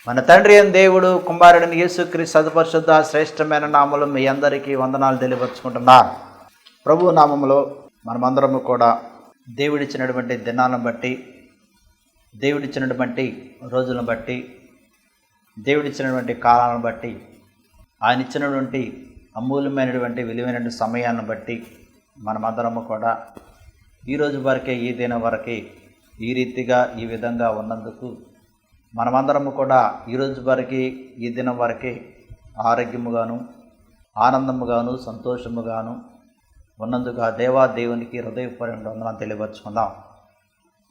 మన తండ్రి అయిన దేవుడు కుమారుడిని యేసుక్రీస్తు సదుపరిశుద్ధ శ్రేష్టమైన నామములో మీ అందరికీ వందనాలు తెలియపరుచుకుంటున్నా. ప్రభు నామములో మనమందరము కూడా దేవుడిచ్చినటువంటి దినాలను బట్టి, దేవుడిచ్చినటువంటి రోజులను బట్టి, దేవుడిచ్చినటువంటి కాలాలను బట్టి, ఆయన ఇచ్చినటువంటి అమూల్యమైనటువంటి విలువైనటువంటి సమయాన్ని బట్టి మనమందరము కూడా ఈరోజు వరకే, ఈ దినం వరకే ఈ రీతిగా ఈ విధంగా ఉన్నందుకు మనమందరము కూడా ఈరోజు వరకు ఈ దినం వరకే ఆరోగ్యముగాను, ఆనందముగాను, సంతోషముగాను ఉన్నందుకు దేవునికి హృదయపూర్వక వందనాలు తెలియపరుచుకుందాం.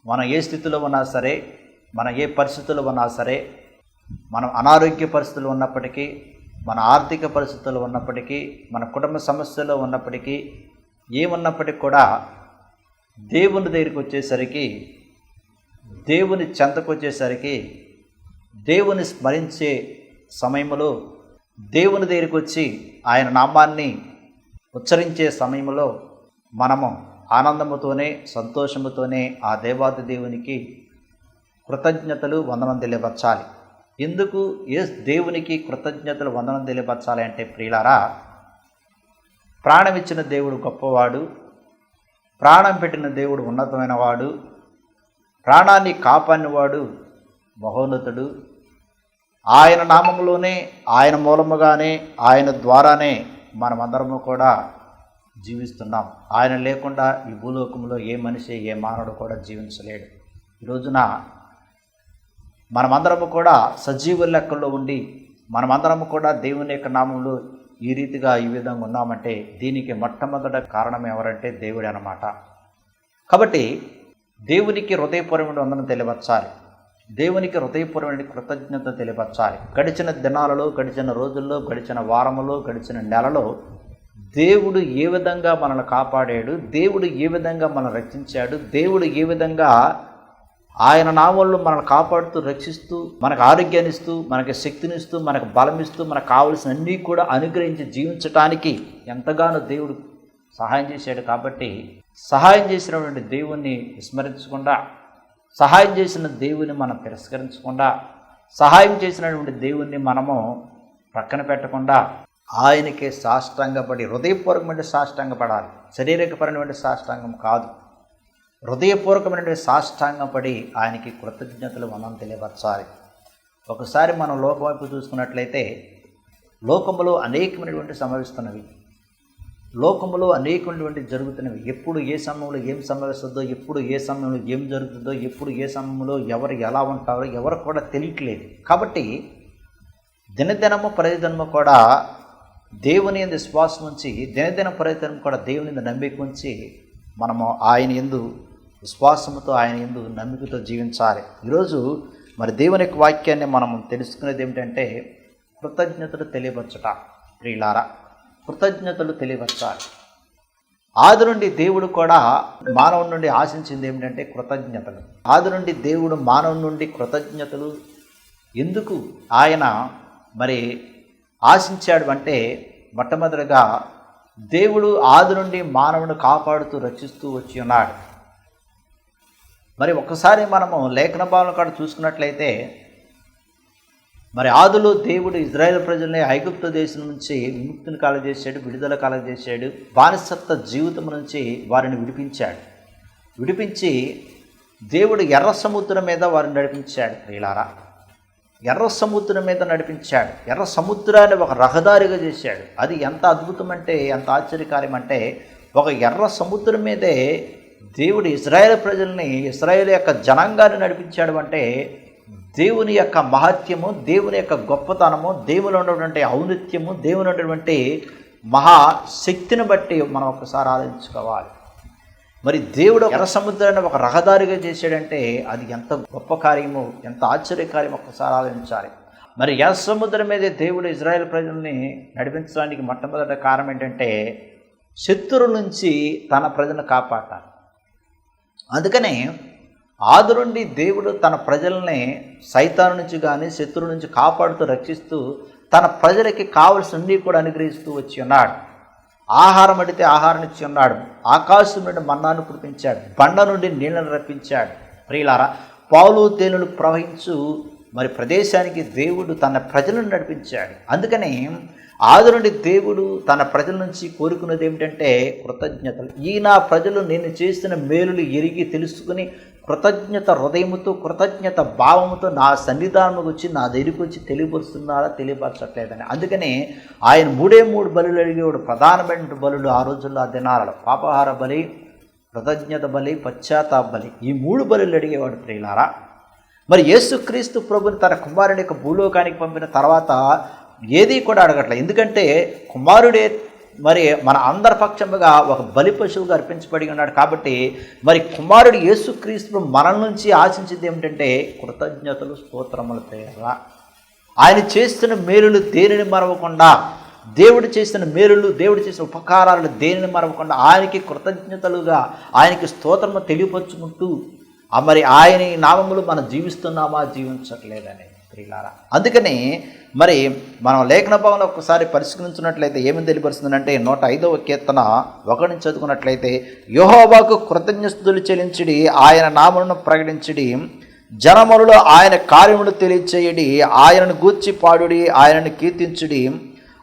మనం ఏ స్థితిలో ఉన్నా సరే, మన ఏ పరిస్థితుల్లో ఉన్నా సరే, మనం అనారోగ్య పరిస్థితులు ఉన్నప్పటికీ, మన ఆర్థిక పరిస్థితులు ఉన్నప్పటికీ, మన కుటుంబ సమస్యలు ఉన్నప్పటికీ, ఏమున్నప్పటికీ కూడా దేవుని దగ్గరికి వచ్చేసరికి, దేవుని చెంతకు వచ్చేసరికి, దేవుని స్మరించే సమయంలో, దేవుని దగ్గరికి వచ్చి ఆయన నామాన్ని ఉచ్చరించే సమయంలో మనము ఆనందముతోనే, సంతోషముతోనే ఆ దేవాది దేవునికి కృతజ్ఞతలు వందనం తెలియపరచాలి. ఎందుకు దేవునికి కృతజ్ఞతలు వందనం తెలియపరచాలి అంటే, ప్రియులారా, ప్రాణం ఇచ్చిన దేవుడు గొప్పవాడు, ప్రాణం పెట్టిన దేవుడు ఉన్నతమైన వాడు, ప్రాణాన్ని కాపాడినవాడు మహోన్నతుడు. ఆయన నామములోనే, ఆయన మూలముగానే, ఆయన ద్వారానే మనమందరము కూడా జీవిస్తున్నాం. ఆయన లేకుండా ఈ భూలోకంలో ఏ మనిషి, ఏ మానవుడు కూడా జీవించలేడు. ఈ రోజున మనమందరము కూడా సజీవుల లెక్కల్లో ఉండి, మనమందరము కూడా దేవుని యొక్క నామంలో ఈ రీతిగా ఈ విధంగా ఉన్నామంటే దీనికి మొట్టమొదట కారణం ఎవరంటే దేవుడే అన్నమాట. కాబట్టి దేవునికి హృదయపూర్వకమైన వందనం తెలియపరచాలి, దేవునికి హృదయపూర్వకమైన కృతజ్ఞత తెలియపరచాలి. గడిచిన దినాలలో, గడిచిన రోజుల్లో, గడిచిన వారములో, గడిచిన నెలలో దేవుడు ఏ విధంగా మనల్ని కాపాడాడు, దేవుడు ఏ విధంగా మనల్ని రక్షించాడు, దేవుడు ఏ విధంగా ఆయన నామంలో మనల్ని కాపాడుతూ, రక్షిస్తూ, మనకు ఆరోగ్యాన్ని ఇస్తూ, మనకి శక్తినిస్తూ, మనకు బలమిస్తూ, మనకు కావలసిన అన్నీ కూడా అనుగ్రహించి జీవించటానికి ఎంతగానో దేవుడు సహాయం చేశాడు. కాబట్టి సహాయం చేసినటువంటి దేవుణ్ణి విస్మరించకుండా, సహాయం చేసిన దేవుని మనం తిరస్కరించకుండా, సహాయం చేసినటువంటి దేవుణ్ణి మనము ప్రక్కన పెట్టకుండా ఆయనకే సాష్టాంగపడి, హృదయపూర్వకమైన సాష్టాంగపడాలి. శారీరకపరమైన సాష్టాంగం కాదు, హృదయపూర్వకమైనటువంటి సాష్టాంగపడి ఆయనకి కృతజ్ఞతలు మనం తెలియపరచాలి. ఒకసారి మనం లోకం వైపు చూసుకున్నట్లయితే, లోకములో అనేకమైనటువంటి సంభవిస్తున్నవి, లోకములో అనేకమైనటువంటి జరుగుతున్నవి. ఎప్పుడు ఏ సమయంలో ఏం సంభవిస్తుందో, ఎప్పుడు ఏ సమయంలో ఏం జరుగుతుందో, ఎప్పుడు ఏ సమయంలో ఎవరు ఎలా ఉంటారో ఎవరు కూడా తెలియట్లేదు. కాబట్టి దినదినము ప్రతిదినము కూడా దేవుని యందు విశ్వాసం ఉంచి, దినదిన ప్రతిదినం కూడా దేవుని యందు నమ్మిక ఉంచి మనము ఆయన యందు విశ్వాసముతో, ఆయన యందు నమ్మికతో జీవించాలి. ఈరోజు మరి దేవుని యొక్క వాక్యాన్ని మనం తెలుసుకునేది ఏమిటంటే, కృతజ్ఞతలు తెలియపరచుట. ప్రియులారా, కృతజ్ఞతలు తెలియపరచాలి. ఆది నుండి దేవుడు కూడా మానవుడి నుండి ఆశించింది ఏమిటంటే కృతజ్ఞతలు. ఆది నుండి దేవుడు మానవుడి నుండి కృతజ్ఞతలు ఎందుకు ఆయన మరి ఆశించాడు అంటే, మొట్టమొదటిగా దేవుడు ఆది నుండి మానవుని కాపాడుతూ, రక్షిస్తూ వచ్చి ఉన్నాడు. మరి ఒక్కసారి మనము లేఖన భావన కాడ చూసుకున్నట్లయితే, మరి ఆదిలో దేవుడు ఇజ్రాయేల్ ప్రజల్ని ఐగుప్తు దేశం నుంచి విముక్తిని కలగజేశాడు, విడుదల కలగజేశాడు. బానిసత్వ జీవితం నుంచి వారిని విడిపించి దేవుడు ఎర్ర సముద్రం మీద వారిని నడిపించాడు. ప్రియులారా, ఎర్ర సముద్రం మీద నడిపించాడు. ఎర్ర సముద్రాన్ని ఒక రహదారిగా చేశాడు. అది ఎంత అద్భుతం అంటే, ఎంత ఆశ్చర్యకార్యం అంటే, ఒక ఎర్ర సముద్రం మీదే దేవుడు ఇజ్రాయేల్ ప్రజల్ని, ఇజ్రాయేల్ యొక్క జనాంగాన్ని నడిపించాడు. అంటే దేవుని యొక్క మహత్యము, దేవుని యొక్క గొప్పతనము, దేవుని ఉన్నటువంటి ఔన్నత్యము, దేవుని ఉన్నటువంటి మహాశక్తిని బట్టి మనం ఒకసారి ఆలోచించుకోవాలి. మరి దేవుడు ఎర్ర సముద్రాన్ని ఒక రహదారిగా చేశాడంటే అది ఎంత గొప్ప కార్యము, ఎంత ఆశ్చర్యకార్యం ఒక్కసారి ఆలోచించాలి. మరి ఎర్ర సముద్రం మీదే దేవుడు ఇజ్రాయేల్ ప్రజల్ని నడిపించడానికి మొట్టమొదటి కారణం ఏంటంటే, శత్రువుల నుంచి తన ప్రజలను కాపాడాలి. అందుకనే ఆది నుండి దేవుడు తన ప్రజల్ని సైతాను నుంచి కానీ, శత్రువుల నుంచి కాపాడుతూ, రక్షిస్తూ, తన ప్రజలకి కావలసినవి కూడా అనుగ్రహిస్తూ వచ్చి ఉన్నాడు. ఆహారం అడిగితే ఆహారం ఇచ్చి ఉన్నాడు, ఆకాశం నుండి మన్నాను కురిపించాడు, బండ నుండి నీళ్లను రప్పించాడు. ప్రియులారా, పాలు తేనెలు ప్రవహించు మరి ప్రదేశానికి దేవుడు తన ప్రజలను నడిపించాడు. అందుకని ఆది నుండి దేవుడు తన ప్రజల నుంచి కోరుకున్నది ఏమిటంటే కృతజ్ఞతలు. ఈ నా ప్రజలు నేను చేసిన మేలులు ఎరిగి తెలుసుకుని కృతజ్ఞత హృదయముతో కృతజ్ఞత భావముతో నా సన్నిధానంలోకి వచ్చి నా దగ్గరికి వచ్చి తెలియపరుస్తున్నారా తెలియపరచట్లేదని. అందుకని ఆయన 3 బలులు అడిగేవాడు. ప్రధానమైన బలులు ఆ రోజుల్లో ఆ దినాలలో పాపహార బలి, కృతజ్ఞత బలి, పశ్చాత్తాప బలి, ఈ 3 బలులు అడిగేవాడు ప్రియులారా. మరి యేసుక్రీస్తు ప్రభుని తన కుమారుని యొక్క భూలోకానికి పంపిన తర్వాత ఏది కూడా అడగట్లేదు. ఎందుకంటే కుమారుడే మరి మన అందరి పక్షముగా ఒక బలి పశువుగా అర్పించబడి ఉన్నాడు. కాబట్టి మరి కుమారుడు యేసుక్రీస్తు మన నుంచి ఆశించింది ఏమిటంటే కృతజ్ఞతలు, స్తోత్రములు ప్రేరణ. ఆయన చేస్తున్న మేలులు దేనిని మరవకుండా, దేవుడు చేసిన మేలులు, దేవుడు చేసిన ఉపకారాలు దేనిని మరవకుండా ఆయనకి కృతజ్ఞతలుగా ఆయనకి స్తోత్రము తెలియపరుచుకుంటూ మరి ఆయన నామములు మనం జీవిస్తున్నామా జీవించట్లేదని ప్రియులారా. అందుకని మరి మనం లేఖన భావంలో ఒకసారి పరిశీలించినట్లయితే ఏమని తెలియపరుస్తుందంటే 105వ కీర్తన 1 నుంచి చదువుకున్నట్లయితే యెహోవాకు కృతజ్ఞతలు చెల్లించుడి, ఆయన నామమును ప్రకటించుడి, జనములలో ఆయన కార్యములు తెలియచేయుడి, ఆయనను గూర్చి పాడుడి, ఆయనను కీర్తించుడి,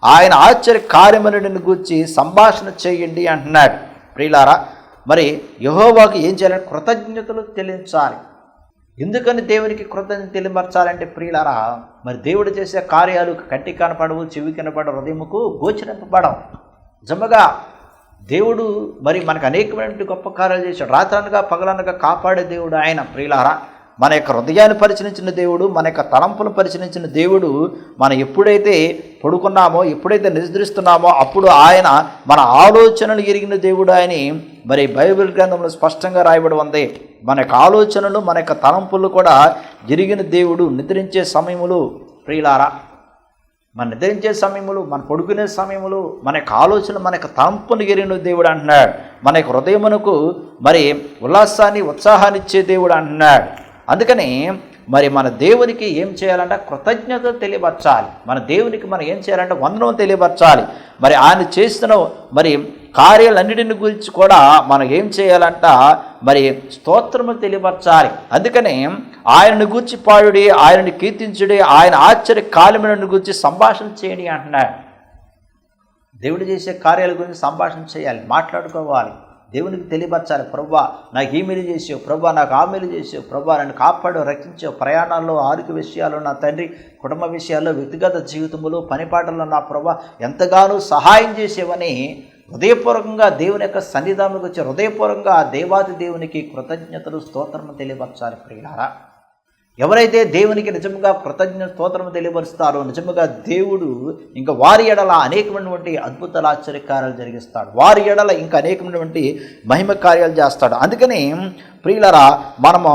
ఆయన ఆశ్చర్య కార్యములను గూర్చి సంభాషణ చేయండి అంటున్నాడు ప్రియులారా. మరి యెహోవాకు ఏం చేయాలంటే కృతజ్ఞతలు చెల్లించాలి. ఎందుకని దేవునికి కృతజ్ఞత తెలియపరచాలంటే ప్రియులారా, మరి దేవుడు చేసే కార్యాలు కంటికి కనపడవు, చెవి కనపడవు, హృదయముకు గోచరింపబడవు. నిజముగా దేవుడు మరి మనకు అనేకమైన గొప్ప కార్యాలు చేశాడు. రాత్రనగా పగలనగా కాపాడే దేవుడు ఆయన ప్రియులారా. మన యొక్క హృదయాన్ని పరిశీలించిన దేవుడు, మన యొక్క తలంపును పరిశీలించిన దేవుడు, మనం ఎప్పుడైతే పడుకున్నామో, ఎప్పుడైతే నిద్రిస్తున్నామో అప్పుడు ఆయన మన ఆలోచనలు ఎరిగిన దేవుడు ఆయన. మరి బైబిల్ గ్రంథంలో స్పష్టంగా రాయబడి ఉంది, మన యొక్క ఆలోచనలు, మన యొక్క తలంపులు కూడా ఎరిగిన దేవుడు. నిద్రించే సమయములు ప్రియులారా, మన నిద్రించే సమయములు, మన పడుకునే సమయములు, మన యొక్క ఆలోచనలు, మన యొక్క తలంపును ఎరిగిన దేవుడు అంటున్నాడు. మన యొక్క హృదయమునకు మరి ఉల్లాసాన్ని, ఉత్సాహాన్ని ఇచ్చే దేవుడు అంటున్నాడు. అందుకని మరి మన దేవునికి ఏం చేయాలంటే కృతజ్ఞతలు తెలియపరచాలి. మన దేవునికి మనం ఏం చేయాలంటే వందనం తెలియపరచాలి. మరి ఆయన చేస్తున్న మరి కార్యాలన్నిటిని గురించి కూడా మనం ఏం చేయాలంట మరి స్తోత్రము తెలియపరచాలి. అందుకని ఆయనను గూర్చి పాడుడి, ఆయనను కీర్తించుడి, ఆయన ఆశ్చర్య కార్యములను గురించి సంభాషణ చేయండి అంటున్నాడు. దేవుడు చేసే కార్యాల గురించి సంభాషణ చేయాలి, మాట్లాడుకోవాలి, దేవునికి తెలియపరచాలి. ప్రభువా నాకు ఈ మేలు చేసావు, ప్రభువా నాకు ఆ మేలు చేసావు, ప్రభువా నన్ను కాపాడు, రక్షించావు, ప్రయాణాల్లో, ఆరోగ్య విషయాల్లో, నా తండ్రి కుటుంబ విషయాల్లో, వ్యక్తిగత జీవితంలో, పనిపాటల్లో నా ప్రభువా ఎంతగానో సహాయం చేసేవని హృదయపూర్వకంగా దేవుని యొక్క సన్నిధానంలోకి వచ్చి హృదయపూర్వకంగా ఆ దేవాది దేవునికి కృతజ్ఞతలు, స్తోత్రము తెలియపరచాలి ప్రియులారా. ఎవరైతే దేవునికి నిజంగా కృతజ్ఞత స్తోత్రము తెలియపరుస్తారో నిజంగా దేవుడు ఇంకా వారి ఎడల అనేకమైనటువంటి అద్భుతాలు, ఆశ్చర్యకార్యాలు జరిగిస్తాడు. వారి ఎడల ఇంకా అనేకమైనటువంటి మహిమ కార్యాలు చేస్తాడు. అందుకని ప్రియులరా, మనము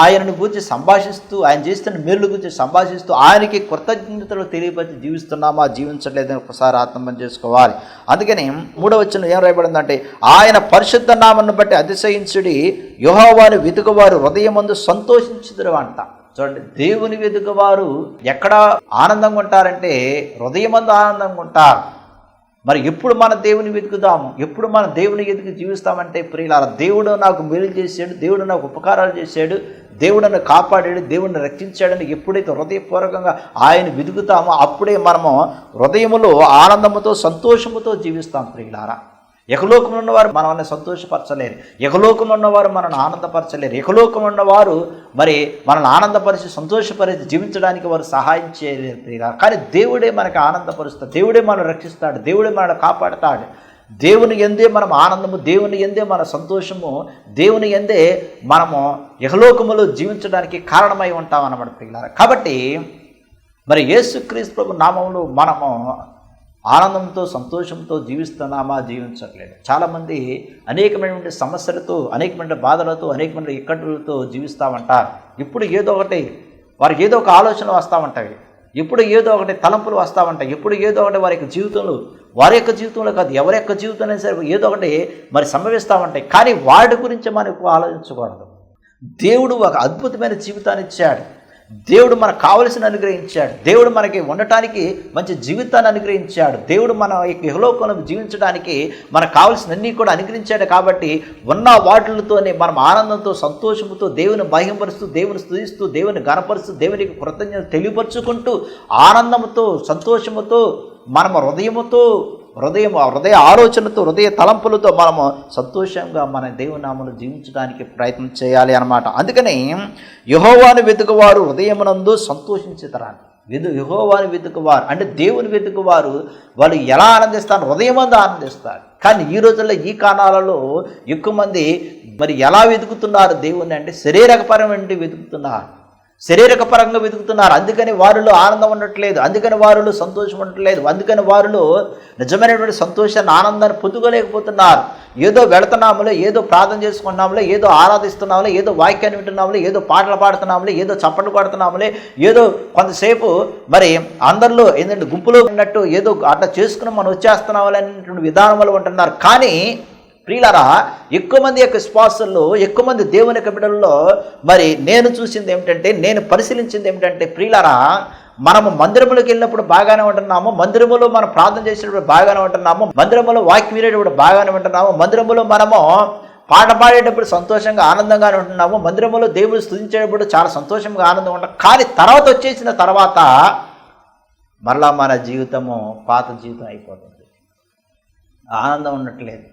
ఆయనను గురించి సంభాషిస్తూ, ఆయన చేస్తున్న మేలు గురించి సంభాషిస్తూ ఆయనకి కృతజ్ఞతలు తెలియపరిచి జీవిస్తున్నామా జీవించలేదని ఒకసారి ఆత్మం చేసుకోవాలి. అందుకని 3వ వచనం ఏం రాయబడిందంటే ఆయన పరిశుద్ధ నామమును బట్టి అతిశయించుడి, యెహోవాను వెతుకువారు హృదయమందు సంతోషించుదురు అంట. చూడండి, దేవుని వెతుకువారు ఎక్కడ ఆనందంగా ఉంటారంటే హృదయమందు ఆనందంగా ఉంటారు. మరి ఎప్పుడు మన దేవుని వెతుకుదాము, ఎప్పుడు మన దేవుని ఎదుగు జీవిస్తామంటే ప్రియులారా, దేవుడు నాకు మేలు చేశాడు, దేవుడు నాకు ఉపకారాలు చేశాడు, దేవుడు నన్ను కాపాడాడు, దేవుడిని రక్షించాడని ఎప్పుడైతే హృదయపూర్వకంగా ఆయన వెతుకుతామో అప్పుడే మనము హృదయములో ఆనందముతో, సంతోషముతో జీవిస్తాం ప్రియులారా. యహలోకంలో ఉన్నవారు మనల్ని సంతోషపరచలేరు, యహలోకంలో ఉన్నవారు మనల్ని ఆనందపరచలేరు, యహలోకంలో ఉన్నవారు మరి మనల్ని ఆనందపరిచి సంతోషపరిచి జీవించడానికి వారు సహాయం చేయలేరు. కానీ దేవుడే మనకి ఆనందపరుస్తాడు, దేవుడే మనల్ని రక్షిస్తాడు, దేవుడే మనల్ని కాపాడుతాడు. దేవుని యందే మనం ఆనందము, దేవుని యందే మన సంతోషము, దేవుని యందే మనము యహలోకములో జీవించడానికి కారణమై ఉంటాం అన్నమాట ప్రియులారా. కాబట్టి మరి యేసుక్రీస్తు ప్రభు నామములో మనము ఆనందంతో, సంతోషంతో జీవిస్తున్నామా జీవించట్లేదు. చాలామంది అనేకమైనటువంటి సమస్యలతో, అనేకమైన బాధలతో, అనేకమైన ఇక్కడులతో జీవిస్తామంటారు. ఇప్పుడు ఏదో ఒకటి వారికి ఏదో ఒక ఆలోచన వస్తూ ఉంటాయి, ఎప్పుడు ఏదో ఒకటి తలంపులు వస్తూ ఉంటాయి, ఎప్పుడు ఏదో ఒకటి వారి యొక్క జీవితంలో, వారి యొక్క జీవితంలో కాదు ఎవరి యొక్క జీవితంలో సరే ఏదో ఒకటి మరి సంభవిస్తూ ఉంటాయి. కానీ వాటి గురించి మనం ఎక్కువ ఆలోచించకూడదు. దేవుడు ఒక అద్భుతమైన జీవితాన్ని ఇచ్చాడు. దేవుడు మనకు కావలసిన అనుగ్రహించాడు. దేవుడు మనకి ఉండటానికి మంచి జీవితాన్ని అనుగ్రహించాడు. దేవుడు మన ఇహలోకంలో జీవించడానికి మనకు కావలసినన్నీ కూడా అనుగ్రహించాడు. కాబట్టి ఉన్న వాటిలతోనే మనం ఆనందంతో సంతోషంతో దేవుని మహిమపరుస్తూ, దేవుని స్తుతిస్తూ, దేవుని ఘనపరుస్తూ, దేవునికి కృతజ్ఞత తెలియపరుచుకుంటూ ఆనందంతో సంతోషముతో మనము హృదయ ఆలోచనతో, హృదయ తలంపులతో మనము సంతోషంగా మన దేవుని నామములో జీవించడానికి ప్రయత్నం చేయాలి అన్నమాట. అందుకని యెహోవాను వెతుకువారు హృదయమునందు సంతోషించుతారని. యెహోవాను వెతుకువారు అంటే దేవుని వెతుకువారు వాళ్ళు ఎలా ఆనందిస్తారు? హృదయమందు ఆనందిస్తారు. కానీ ఈ రోజుల్లో ఈ కాలాలలో ఎక్కువ మంది మరి ఎలా వెతుకుతున్నారు దేవుని అంటే శరీరపరమైన వెతుకుతున్నారు, శరీరపరంగా వెతుకుతున్నారు. అందుకని వారిలో ఆనందం ఉండట్లేదు, అందుకని వారిలో సంతోషం ఉండట్లేదు, అందుకని వారిలో నిజమైనటువంటి సంతోషాన్ని, ఆనందాన్ని పొందుకోలేకపోతున్నారు. ఏదో వెళుతున్నాములే, ఏదో ప్రార్థన చేసుకుంటున్నాములే, ఏదో ఆరాధిస్తున్నాములే, ఏదో వాక్యాన్ని వింటున్నాములే, ఏదో పాటలు పాడుతున్నాములే, ఏదో చప్పట్లు పాడుతున్నాములే, ఏదో కొంతసేపు మరి అందరిలో ఏంటంటే గుంపులో ఉన్నట్టు ఏదో అట్లా చేసుకుని మనం వచ్చేస్తున్నాములే అనేటువంటి విధానంలో ఉంటున్నారు. కానీ ప్రియులారా, ఎక్కువ మంది యొక్క విశ్వాసుల్లో, ఎక్కువ మంది దేవుని యొక్క బిడ్డల్లో మరి నేను చూసింది ఏమిటంటే, నేను పరిశీలించింది ఏమిటంటే ప్రియులారా, మనము మందిరములకు వెళ్ళినప్పుడు బాగానే ఉంటున్నాము, మందిరములో మనం ప్రార్థన చేసేటప్పుడు బాగానే ఉంటున్నాము, మందిరములో వాక్యం వినేటప్పుడు బాగానే ఉంటున్నాము, మందిరములో మనము పాట పాడేటప్పుడు సంతోషంగా ఆనందంగానే ఉంటున్నాము, మందిరములో దేవుడు స్తుతించేటప్పుడు చాలా సంతోషంగా ఆనందంగా ఉంటాం. కానీ తర్వాత వచ్చేసిన తర్వాత మరలా మన జీవితము పాత జీవితం అయిపోతుంది. ఆనందం ఉండట్లేదు,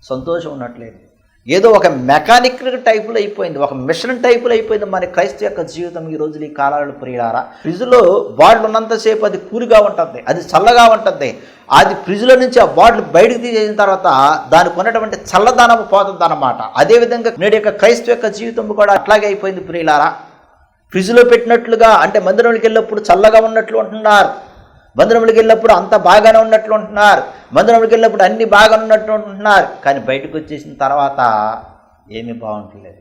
సంతోషం ఉండట్లేదు. ఏదో ఒక మెకానికల్ టైపులో అయిపోయింది, ఒక మిషన్ టైపులో అయిపోయింది మన క్రైస్తవ యొక్క జీవితం ఈ రోజులు, ఈ కాలాలలో. ప్రియులారా, ఫ్రిడ్జ్లో బాటిల్ ఉన్నంతసేపు అది కూల్గా ఉంటుంది, అది చల్లగా ఉంటుంది. అది ఫ్రిడ్జ్లో నుంచి ఆ బాటిల్ బయటకు తీసేసిన తర్వాత దానికి ఉన్నటువంటి చల్లదనం పోతుంది అన్నమాట. అదేవిధంగా నేటి యొక్క క్రైస్తవ యొక్క జీవితం కూడా అట్లాగే అయిపోయింది ప్రియులారా. ఫ్రిడ్జ్లో పెట్టినట్లుగా అంటే మందిరంలోకి వెళ్ళినప్పుడు చల్లగా ఉన్నట్లు ఉంటున్నారు, మందిరంలోకి వెళ్ళినప్పుడు అంత బాగానే ఉన్నట్లు ఉంటున్నారు, మందిరంలోకి వెళ్ళినప్పుడు అన్ని బాగానే ఉన్నట్లు ఉంటున్నారు. కానీ బయటకు వచ్చేసిన తర్వాత ఏమీ బాగుంటలేదు.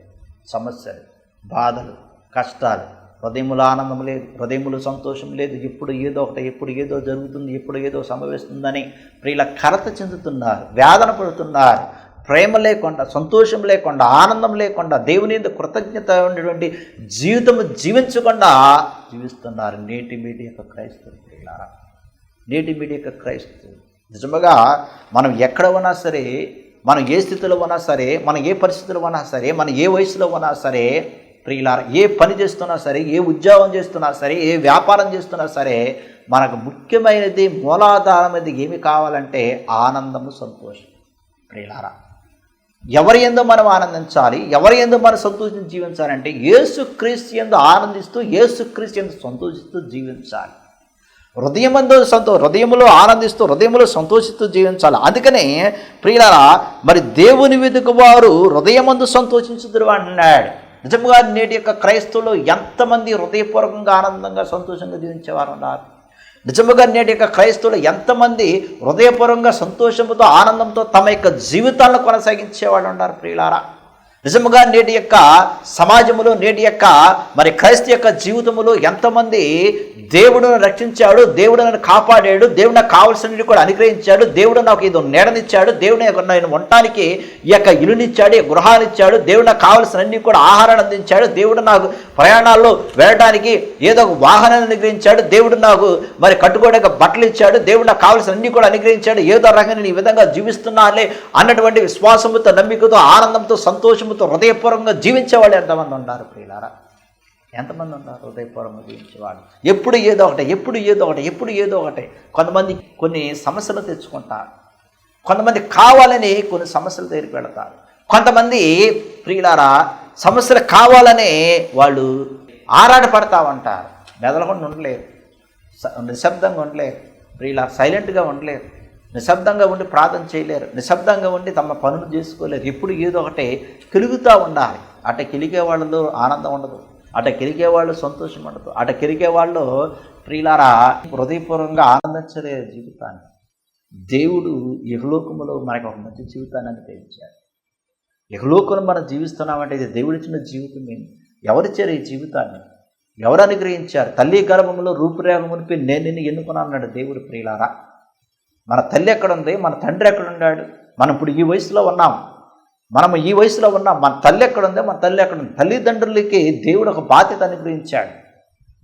సమస్యలు, బాధలు, కష్టాలు, హృదయములో ఆనందం లేదు, హృదయములో సంతోషం లేదు. ఎప్పుడు ఏదో ఒకటి, ఎప్పుడు ఏదో జరుగుతుంది, ఎప్పుడు ఏదో సంభవిస్తుందని ప్రియుల కలత చెందుతున్నారు, వేదన పడుతున్నారు. ప్రేమ లేకుండా, సంతోషం లేకుండా, ఆనందం లేకుండా, దేవుని మీద కృతజ్ఞత ఉండేటువంటి జీవితం జీవించకుండా జీవిస్తున్నారు నేటి మీటి యొక్క క్రైస్తవులు. ప్రియులారా, నేటి మీటి యొక్క క్రైస్తవులు నిజముగా మనం ఎక్కడ ఉన్నా సరే, మనం ఏ స్థితిలో ఉన్నా సరే, మనం ఏ పరిస్థితుల్లో ఉన్నా సరే, మనం ఏ వయసులో ఉన్నా సరే ప్రియులారా, ఏ పని చేస్తున్నా సరే, ఏ ఉద్యోగం చేస్తున్నా సరే, ఏ వ్యాపారం చేస్తున్నా సరే, మనకు ముఖ్యమైనది, మూలాధారమైనది ఏమి కావాలంటే ఆనందము, సంతోషం. ప్రియులారా, ఎవరి యందు మనం ఆనందించాలి, ఎవరి యందు మనం సంతోషించి జీవించాలంటే యేసుక్రీస్తు యందు ఆనందిస్తూ, యేసుక్రీస్తు యందు సంతోషిస్తూ జీవించాలి. హృదయములో ఆనందిస్తూ, హృదయములో సంతోషిస్తూ జీవించాలి. అందుకనే ప్రియులారా, మరి దేవుని వెతుకువారు హృదయమందు సంతోషించుదురు అంటున్నాడు. నిజంగా నేటి యొక్క క్రైస్తవులు ఎంతమంది హృదయపూర్వకంగా ఆనందంగా సంతోషంగా జీవించేవారు ఉన్నారు? నిజముగా నేటి యొక్క క్రైస్తవులు ఎంతమంది హృదయపూర్వకంగా సంతోషంతో, ఆనందంతో తమ యొక్క జీవితాలను కొనసాగించేవాళ్ళు ఉన్నారు? ప్రియులారా, నిజముగా నేటి యొక్క సమాజంలో, నేటి యొక్క మరి క్రైస్తవ యొక్క జీవితంలో ఎంతమంది దేవుడు రక్షించాడు, దేవుడు నన్ను కాపాడాడు, దేవుడు నాకు కావాల్సినవి కూడా అనుగ్రహించాడు, దేవుడు నాకు ఇది నీడనిచ్చాడు, దేవుడు నేను ఉండటానికి ఈ యొక్క ఇల్లునిచ్చాడు, గృహాన్నిచ్చాడు, దేవుడు నాకు కావాల్సినవన్నీ కూడా ఆహారాన్ని అందించాడు, దేవుడు నాకు ప్రయాణాల్లో వెళ్ళడానికి ఏదో ఒక వాహనాన్ని అనుగ్రహించాడు, దేవుడు నాకు మరి కట్టుకోవడానికి బట్టలు ఇచ్చాడు, దేవుడు నాకు కావాల్సినవన్నీ కూడా అనుగ్రహించాడు, ఏదో రకంగా నేను ఈ విధంగా జీవిస్తున్నానులే అన్నటువంటి విశ్వాసముతో, నమ్మికతో, ఆనందంతో, సంతోషముతో హృదయపూర్వకంగా జీవించేవాళ్ళు ఎంతమంది ఉన్నారు? ప్రియులారా, ఎంతమంది ఉన్నారు హృదయపూర్వకంగా జీవించేవాళ్ళు? ఎప్పుడు ఏదో ఒకటి. కొంతమంది కొన్ని సమస్యలు తెచ్చుకుంటారు, కొంతమంది కావాలని కొన్ని సమస్యలు దగ్గరికి వెళతారు, కొంతమంది ప్రియులారా సమస్యలు కావాలనే వాళ్ళు ఆరాటపడతా ఉంటారు. మెదలకుండా ఉండలేరు, నిశ్శబ్దంగా ఉండలేరు, ప్రియులారా సైలెంట్గా ఉండలేరు, నిశ్శబ్దంగా ఉండి ప్రార్థన చేయలేరు, నిశ్శబ్దంగా ఉండి తమ పనులు చేసుకోలేరు. ఎప్పుడు ఏదో ఒకటి కిలుగుతూ ఉండాలి. అట కిలిగే వాళ్ళలో ఆనందం ఉండదు, అట కిలిగే వాళ్ళు సంతోషం ఉండదు, అట కిలిగే వాళ్ళు ప్రియులారా హృదయపూర్వకంగా ఆనందించలేరు జీవితాన్ని. దేవుడు ఇహలోకములో మనకు ఒక మంచి జీవితాన్ని అనుగ్రహించాడు. ఇహలోకంలో మనం జీవిస్తున్నామంటే ఇది దేవుడిచ్చిన జీవితం. ఎవరిచ్చారు ఈ జీవితాన్ని? ఎవరు అనుగ్రహించారు? తల్లి గర్భంలో రూపురేఖ మునిపి నేను నిన్ను ఎన్నుకున్నాను అన్నాడు దేవుడు. ప్రియులారా, మన తల్లి ఎక్కడుంది, మన తండ్రి ఎక్కడున్నాడు? మనం ఇప్పుడు ఈ వయసులో ఉన్నాం, మన తల్లి ఎక్కడుంది, మన తల్లి ఎక్కడుంది? తల్లిదండ్రులకి దేవుడు ఒక బాధ్యత అనుగ్రహించాడు.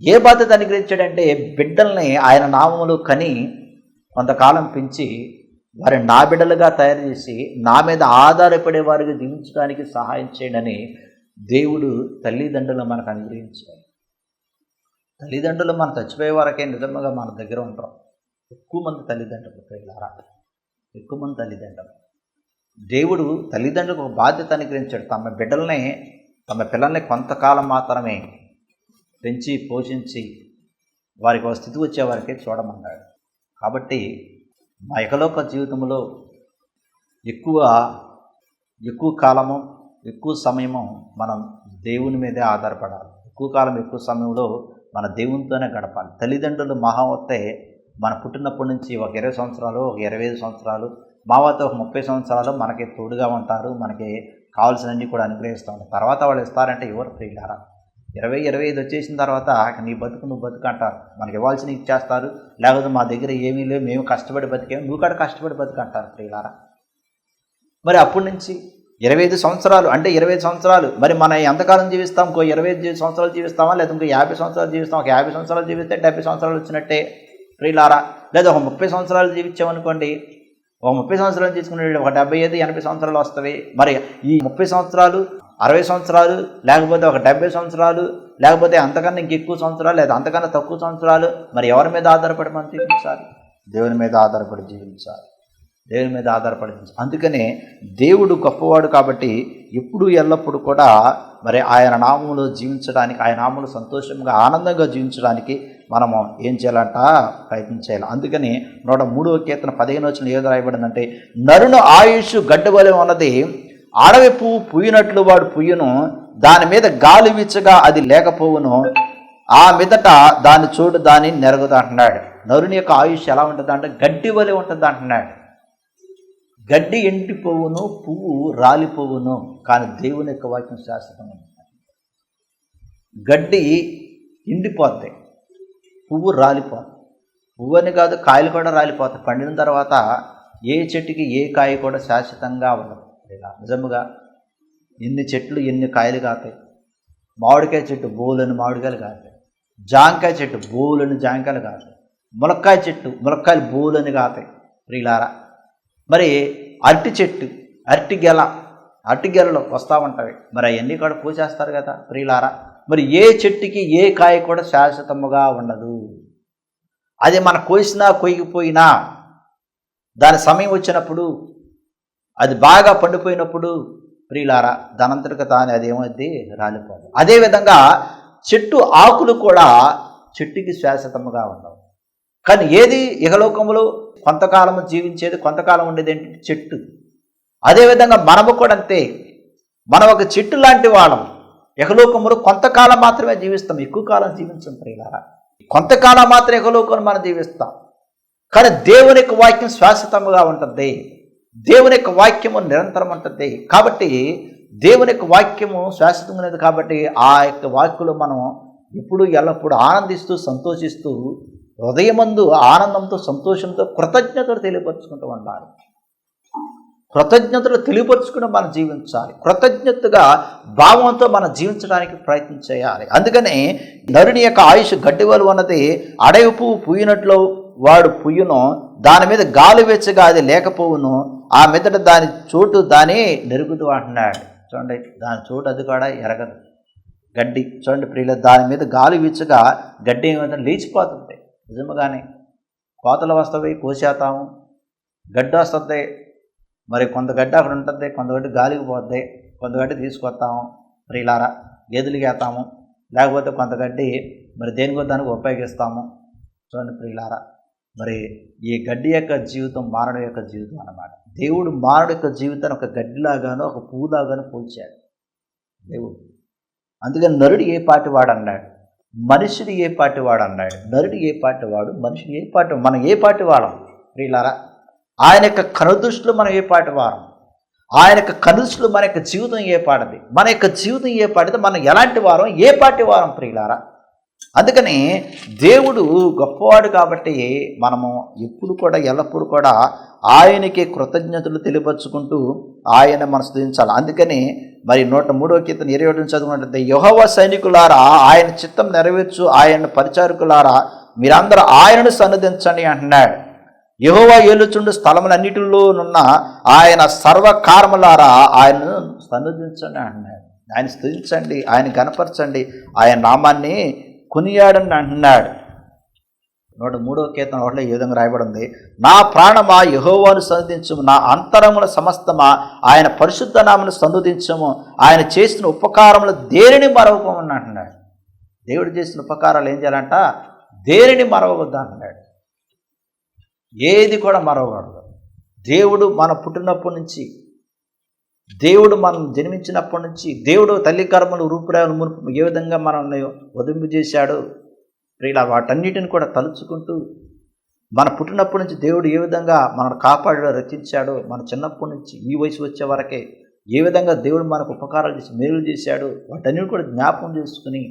ఏ బాధ్యత అనుగ్రహించాడంటే బిడ్డల్ని ఆయన నామములు కని కొంతకాలం పెంచి వారి నా బిడ్డలుగా తయారు చేసి నా మీద ఆధారపడే వారికి దీవించడానికి సహాయం చేయడని దేవుడు తల్లిదండ్రులు మనకు అనుగ్రహించారు. తల్లిదండ్రులు మనం చచ్చిపోయే వరకే నిజంగా మన దగ్గర ఉంటాం. ఎక్కువ మంది తల్లిదండ్రులు పిల్లలారా, ఎక్కువ మంది తల్లిదండ్రులు. దేవుడు తల్లిదండ్రులకు ఒక బాధ్యత అనుగ్రహించాడు. తమ పిల్లల్ని కొంతకాలం మాత్రమే పెంచి పోషించి వారికి ఒక స్థితి వచ్చే వరకే చూడమన్నాడు. కాబట్టి మా ఇహలోక జీవితంలో ఎక్కువ కాలము ఎక్కువ సమయము మనం దేవుని మీదే ఆధారపడాలి. ఎక్కువ కాలం ఎక్కువ సమయంలో మన దేవునితోనే గడపాలి. తల్లిదండ్రులు మహా వస్తే మన పుట్టినప్పటి నుంచి ఒక 20 సంవత్సరాలు, ఒక 25 సంవత్సరాలు, మావతో ఒక 30 సంవత్సరాలు మనకి తోడుగా ఉంటారు. మనకి కావాల్సినవన్నీ కూడా అనుగ్రహిస్తూ ఉంటారు. తర్వాత వాళ్ళు ఇస్తారంటే ఎవరు ప్రియులారా? 20-25 వచ్చేసిన తర్వాత నీ బతుకు నువ్వు బతుకు అంటారు. మనకి ఇవ్వాల్సినవి ఇచ్చేస్తారు. లేకపోతే మా దగ్గర ఏమీ లేవు, మేము కష్టపడి బతికేము, నువ్వు కూడా కష్టపడి బతుకు అంటారు ప్రియులారా. మరి అప్పటి నుంచి 25 సంవత్సరాలు అంటే 25 సంవత్సరాలు మరి మనం ఎంతకాలం జీవిస్తాం? ఇంకో 25 సంవత్సరాలు జీవిస్తామా? లేదా ఇంకో 50 సంవత్సరాలు జీవిస్తాం? ఒక 50 సంవత్సరాలు జీవిస్తే 70 సంవత్సరాలు వచ్చినట్టే ప్రియులారా. లేదా ఒక 30 సంవత్సరాలు జీవించామనుకోండి, ఒక 30 సంవత్సరాలు తీసుకునే ఒక 75-80 సంవత్సరాలు వస్తాయి. మరి ఈ 30 సంవత్సరాలు, 60 సంవత్సరాలు, లేకపోతే ఒక 70 సంవత్సరాలు, లేకపోతే అంతకన్నా ఇంకెక్కువ సంవత్సరాలు, లేదా అంతకన్నా తక్కువ సంవత్సరాలు, మరి ఎవరి మీద ఆధారపడి మనం జీవించాలి? దేవుని మీద ఆధారపడి జీవించాలి. దేవుని మీద ఆధారపడి జీవించాలి. అందుకనే దేవుడు గొప్పవాడు కాబట్టి ఎప్పుడు ఎల్లప్పుడూ కూడా మరి ఆయన నామములో జీవించడానికి, ఆయన నామములో సంతోషంగా ఆనందంగా జీవించడానికి మనము ఏం చేయాలంట? ప్రయత్నం చేయాలి. అందుకని 103వ కీర్తన 15వ వచనం ఏదో రాయబడిందంటే, నరుని ఆయుష్ గడ్డవలె ఉన్నది, అడవి పువ్వు పూయినట్లు వాడు పూయును, దాని మీద గాలి వీచగా అది లేకపోవును, ఆ మీదట దాని చోటు దాన్ని నెరగదు అంటున్నాడు. నరుని యొక్క ఆయుష్ ఎలా ఉంటుంది అంటే గడ్డి వలె ఉంటుంది అంటున్నాడు. గడ్డి ఎండిపోవును, పువ్వు రాలిపోవును, కానీ దేవుని యొక్క వాక్యం శాశ్వతంగా ఉంటుంది. గడ్డి ఎండిపోద్ది, పువ్వు రాలిపోద్ది. పువ్వు అని కాదు, కాయలు కూడా రాలిపోతాయి. పండిన తర్వాత ఏ చెట్టుకి ఏ కాయ కూడా శాశ్వతంగా ఉండదు. నిజముగా ఎన్ని చెట్లు ఎన్ని కాయలు కాతాయి. మామిడికాయ చెట్టు బోలని మామిడికాయలు కాతాయి, జాంకాయ చెట్టు బోలని జాంకాయలు కాతాయి, ములక్కాయ చెట్టు ములక్కాయలు బోలని కాతాయి ప్రియులారా. మరి అరటి చెట్టు అరటి గెలలు వస్తూ ఉంటాయి. మరి అవన్నీ కూడా పూసేస్తారు కదా ప్రియులారా. మరి ఏ చెట్టుకి ఏ కాయ కూడా శాశ్వతముగా ఉండదు. అది మన కోసినా కొయ్యిపోయినా దాని సమయం వచ్చినప్పుడు, అది బాగా పండిపోయినప్పుడు ప్రియులారా దానంతటికి తాను అది ఏమైంది? రాలిపోదు. అదేవిధంగా చెట్టు ఆకులు కూడా చెట్టుకి శాశ్వతముగా ఉండవు. కానీ ఏది ఇహలోకములో కొంతకాలం జీవించేది, కొంతకాలం ఉండేది ఏంటంటే చెట్టు. అదేవిధంగా మనము కూడా అంతే. మనం ఒక చెట్టు లాంటి వాళ్ళం. ఇహలోకములో కొంతకాలం మాత్రమే జీవిస్తాం, ఎక్కువ కాలం జీవించం ప్రియులారా. కొంతకాలం మాత్రం ఇహలోకం మనం జీవిస్తాం. కానీ దేవుని యొక్క వాక్యం శాశ్వతముగా ఉంటుంది. దేవుని యొక్క వాక్యము నిరంతరం ఉంటుంది. కాబట్టి దేవుని యొక్క వాక్యము శాశ్వతమైనది. కాబట్టి ఆ యొక్క వాక్యలో మనం ఎప్పుడు ఎల్లప్పుడూ ఆనందిస్తూ సంతోషిస్తూ హృదయమందు ఆనందంతో సంతోషంతో కృతజ్ఞతలు తెలియపరుచుకుంటూ ఉండాలి. కృతజ్ఞతలు తెలియపరుచుకుంటూ మనం జీవించాలి. కృతజ్ఞతగా భావంతో మనం జీవించడానికి ప్రయత్నం చేయాలి. అందుకని నరుని యొక్క ఆయుష్ గడ్డివలు అన్నది అడవి పువ్వు పూయినట్లు వాడు పుయ్యును, దాని మీద గాలి వెచ్చగా అది లేకపోవును, ఆ మీదట దాని చోటు దాని నెరుగుదు అంటున్నాడు. చూడండి, దాని చోటు అది కూడా ఎరగదు. గడ్డి చూడండి ప్రియుల, దాని మీద గాలి వీచగా గడ్డి ఏమైనా లేచిపోతుంది. నిజముగానే కోతలు వస్తాయి, కోసేస్తాము, గడ్డి వస్తుంది. మరి కొంత గడ్డి అక్కడ ఉంటుంది, కొంత గడ్డి గాలికి పోద్ది, కొంత గడ్డి తీసుకొస్తాము ప్రియులారా, గేదెలకి వేస్తాము, లేకపోతే కొంత గడ్డి మరి దేనికో దానికి ఉపయోగిస్తాము. చూడండి ప్రియులారా, మరి ఈ గడ్డి యొక్క జీవితం మానవుడి యొక్క జీవితం అన్నమాట. దేవుడు మానవుడి యొక్క జీవితాన్ని ఒక గడ్డిలాగానో ఒక పువ్వులాగానో పోల్చాడు దేవుడు. అందుకని నరుడు ఏ పాటి వాడు అన్నాడు, మనుషుడు ఏ పాటి వాడు అన్నాడు. నరుడు ఏ పాటి వాడు, మనుషుడు ఏ పాటి, మనం ఏ పాటి వాడం ప్రియులారా. ఆయన యొక్క కనుదృష్టిలో మనం ఏ పాటి వారం, ఆయన యొక్క కనుదృష్టిలో మన యొక్క జీవితం ఏ పాటిది, మన యొక్క జీవితం ఏ పాటిది, మనం ఎలాంటి వారం, ఏ పాటి వారం ప్రియులారా. అందుకని దేవుడు గొప్పవాడు కాబట్టి మనము ఎప్పుడు కూడా ఎల్లప్పుడూ కూడా ఆయనకి కృతజ్ఞతలు తెలియపరుచుకుంటూ ఆయన మనం స్తుతించాలి. అందుకని మరి 103వ కీర్తన 27 చదువుకున్నట్లయితే యెహోవా సైనికులారా ఆయన చిత్తం నెరవేర్చు ఆయన పరిచారకులారా మీరందరూ ఆయనను సన్నిధించండి అంటున్నాడు. యెహోవా ఏలుచుండు స్థలములన్నిటిలోనున్న ఆయన సర్వకార్యములారా ఆయనను సన్నిధించండి అంటున్నాడు. ఆయన స్తుతించండి, ఆయన గణపరచండి, ఆయన నామాన్ని కొనియాడని అంటున్నాడు. 103వ కీర్తన 1లో ఈ విధంగా రాయబడింది, నా ప్రాణమా యెహోవాను సన్నిధించుము, నా అంతరముల సమస్తమా ఆయన పరిశుద్ధ నామమును సన్నిధించుము, ఆయన చేసిన ఉపకారములు దేనిని మరవకమని అంటున్నాడు. దేవుడు చేసిన ఉపకారాలు ఏం చేయాలంట? దేనిని మరవవద్దు అంటున్నాడు. ఏది కూడా మరవకూడదు. దేవుడు మన పుట్టినప్పటి నుంచి, దేవుడు మనం జన్మించినప్పటి నుంచి, దేవుడు తల్లి కర్మలు రూపురేఖలు మునుపు ఏ విధంగా మనల్ని వదింపు చేశాడు, ఇలా వాటన్నిటిని కూడా తలుచుకుంటూ మన పుట్టినప్పటి నుంచి దేవుడు ఏ విధంగా మనల్ని కాపాడాడో, రక్షించాడో, మన చిన్నప్పటి నుంచి ఈ వయసు వచ్చే వరకే ఏ విధంగా దేవుడు మనకు ఉపకారాలు చేసి మేలు చేశాడు, వాటన్నిటి కూడా జ్ఞాపకం చేసుకుని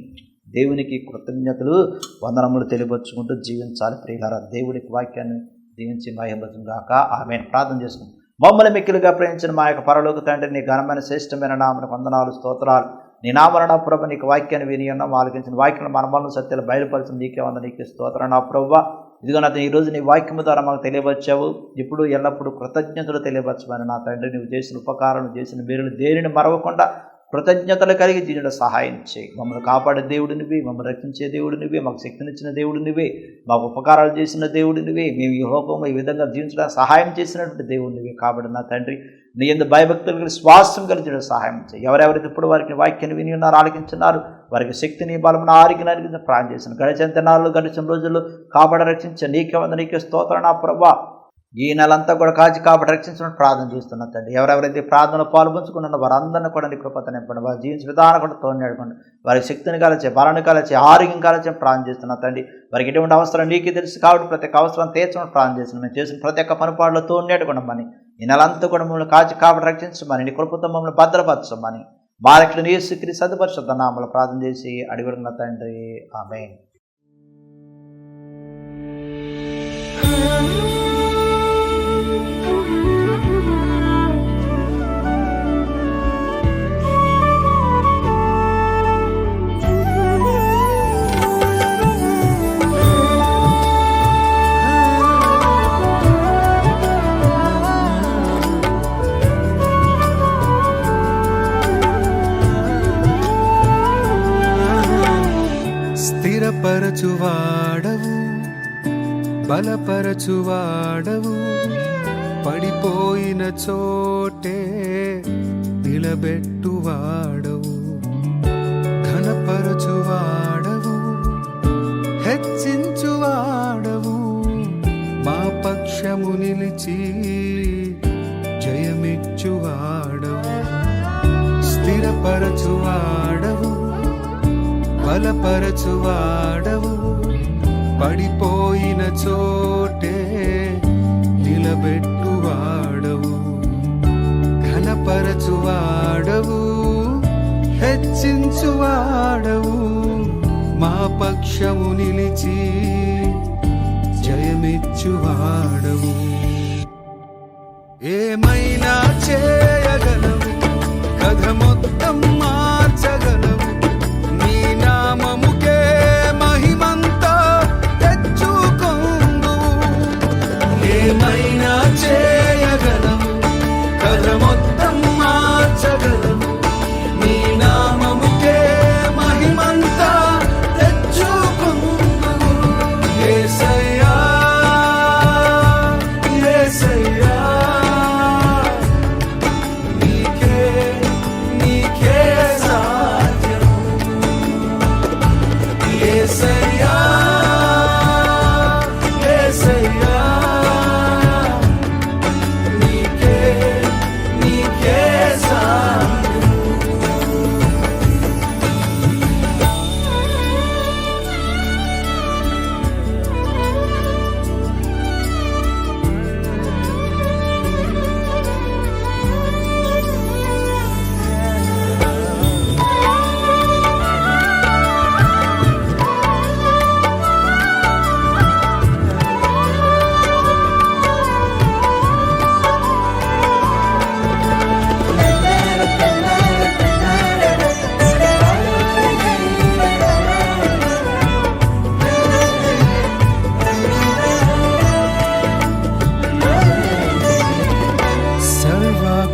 దేవునికి కృతజ్ఞతలు వందనములు తెలియపరుచుకుంటూ జీవించాలి. ప్రియులారా, దేవుడికి వాక్యాన్ని దీవించి మహిమపరచును గాక. ఆమేన్. ప్రార్థన చేసుకుంటాం. మమ్మల్ని మిక్కిలిగా ప్రేమించిన మా యొక్క పరలోక తండ్రి, నీ ఘనమైన శ్రేష్టమైన నామమునకు వందనాలు, స్తోత్రాలు. నీ నామమున ప్రభు నీకు వాక్యాన్ని విని ఉన్నాం, ఆలకించిన వాక్యాన్ని మనమలను సత్యాలు బయలుపరిచిన నీకే వందనాలు, నీకే స్తోత్రం. నా ప్రభువా, ఇదిగో నా ఈరోజు నీ వాక్యము ద్వారా మాకు తెలియవచ్చావు, ఇప్పుడు ఎల్లప్పుడూ కృతజ్ఞతలు తెలియపరచమని నా తండ్రి, నువ్వు చేసిన ఉపకారం, చేసిన మేలులు దేనిని మరవకుండా కృతజ్ఞతలు కలిగి జీవించడం సహాయం చేయి. మమ్మల్ని కాపాడే దేవుడు నువ్వే, మమ్మల్ని రక్షించే దేవుడు నువ్వే, మాకు శక్తినిచ్చిన దేవుడు నువ్వే, మాకు ఉపకారాలు చేసిన దేవుడు నువ్వే, మేము ఈ హోపం ఈ విధంగా జీవించడానికి సహాయం చేసినటువంటి దేవుడు నువ్వే. కాబట్టి నా తండ్రి, నీ యందు భయభక్తులు కలిగి శ్వాసం కలిగించడం సహాయం చేయి. ఎవరెవరైతే ఇప్పుడు వారికి వాక్యాన్ని విని ఉన్నారు, ఆలకించున్నారు, వారికి శక్తిని బలమును ఆరోగ్యాన్ని ప్రాణం చేసిన గడిచిన దినాలు గడిచిన రోజుల్లో కాపాడ రక్షించే నీకే వంద, నీకే స్తోత్రం. నా ప్రభువా, ఈ నెలంతా కూడా కాచి కాబట్టి రక్షించమని ప్రార్థన చేస్తున్నా తండ్రి. ఎవరెవరైతే ప్రార్థనలో పాల్పంచుకున్నారో వారందరినీ కూడా నీ కృపతో నింపండి, వారి జీవించిన విధానం కూడా తోడునేడుకోండి, వారికి శక్తిని కాలచే, బలాన్ని కాలచే, ఆరోగ్యం కాలచే ప్రార్థన చేస్తున్నా తండ్రి. వారికి ఎటువంటి అవసరం నీకే తెలుసు కాబట్టి ప్రతి ఒక్క అవసరం తీర్చమని ప్రార్థన చేస్తున్నాం. మేము చేసిన ప్రతి ఒక్క పనిపాడులో తోడునేడుకోండి, ఈ నెలంతా కూడా మమ్మల్ని కాచి కాబట్టి రక్షించమని, నీ కృపతో మమ్మల్ని భద్రపరచమని, మా రక్షణ యేసుక్రీస్తు సదుపరిశుద్ధ నామములో ప్రార్థన చేసి అడిగిన తండ్రి, ఆమేన్. స్థిరపరచువాడవు, బలపరచువాడవు, పడిపోయిన చోటే నిలబెట్టువాడవు, ఘనపరచువాడవు, హెచ్చించువాడవు, మా పక్షము నిలిచి జయమిచ్చువాడవు. స్థిరపరచువాడవు, బలపరచువాడవు, పడిపోయిన చోటే నిలబెట్టువాడవు, ఘనపరచువాడవు, హెచ్చించువాడవు, మా పక్షము నిలిచి జయమిచ్చువాడవు. ఏమైనా చేయగలవు, కథ మొత్తం మార్చగలవు, నీ నామముకే మహిమంతా తెచ్చుకొందు. ఏమైనా చేయగలవు, కథ మొత్తం మార్చగలవు, నీ నామముకే మహిమంతా తెచ్చుకొందు. యేసయ్యా,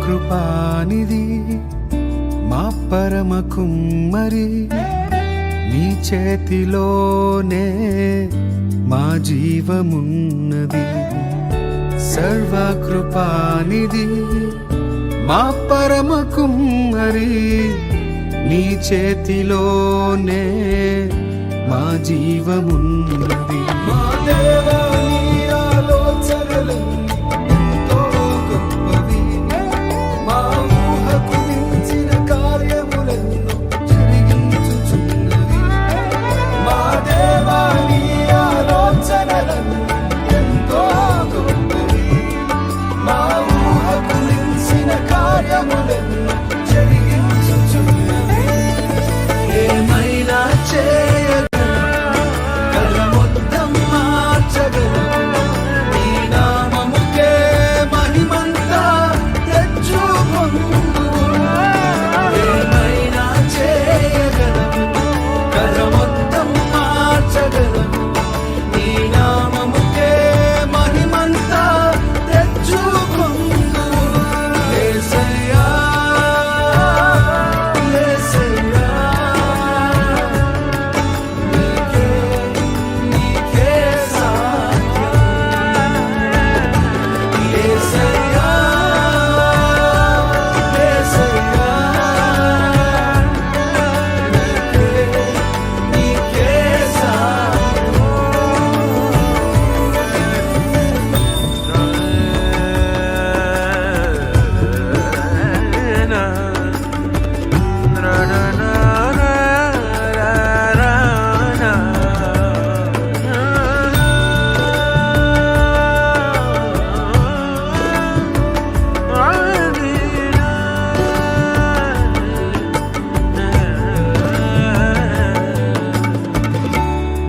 సర్వకృపానిధి మా పరమ కుమ్మరి, నీ చేతిలోనే మా జీవమున్నది. సర్వకృపానిధి మా పరమ కుమ్మరి, నీ చేతిలోనే మా జీవమున్నది. మా దేవా నీ ఆలోచనలన్నీ ఎంతో గొప్పవి, మా ఊహకు మించిన కార్యములెన్నో జరిగించుచున్నవి. మా దేవా నీ ఆలోచనలన్నీ ఎంతో గొప్పవి, మా ఊహకు మించిన కార్యములెన్నో జరిగించుచున్నవి. ఏమైనా చేయగలవు, కల మొత్తం మార్చగలవు, నీ నామముకే మహిమంతా తెచ్చుకొందువు. ఏమైనా చేయగలవు, కల మొత్తం మార్చగలవు, నీ నామముకే మహిమంతా తెచ్చుకొందువు. యేసయ్యా, యేసయ్యా, నీకే సాధ్యం. యేసయ్యా, యేసయ్యా, నీకే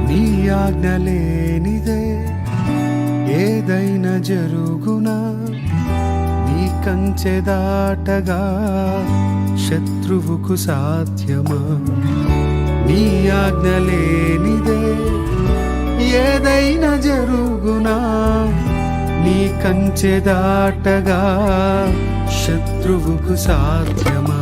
నీ ఆజ్ఞ లేనిదే ఏదైనా జరుగునా, నీ కంచె దాటగా శత్రువుకు సాధ్యమా. నీ ఆజ్ఞ లేనిదే ఏదైనా జరుగునా, నీ కంచె దాటగా శత్రువుకు సాధ్యమా.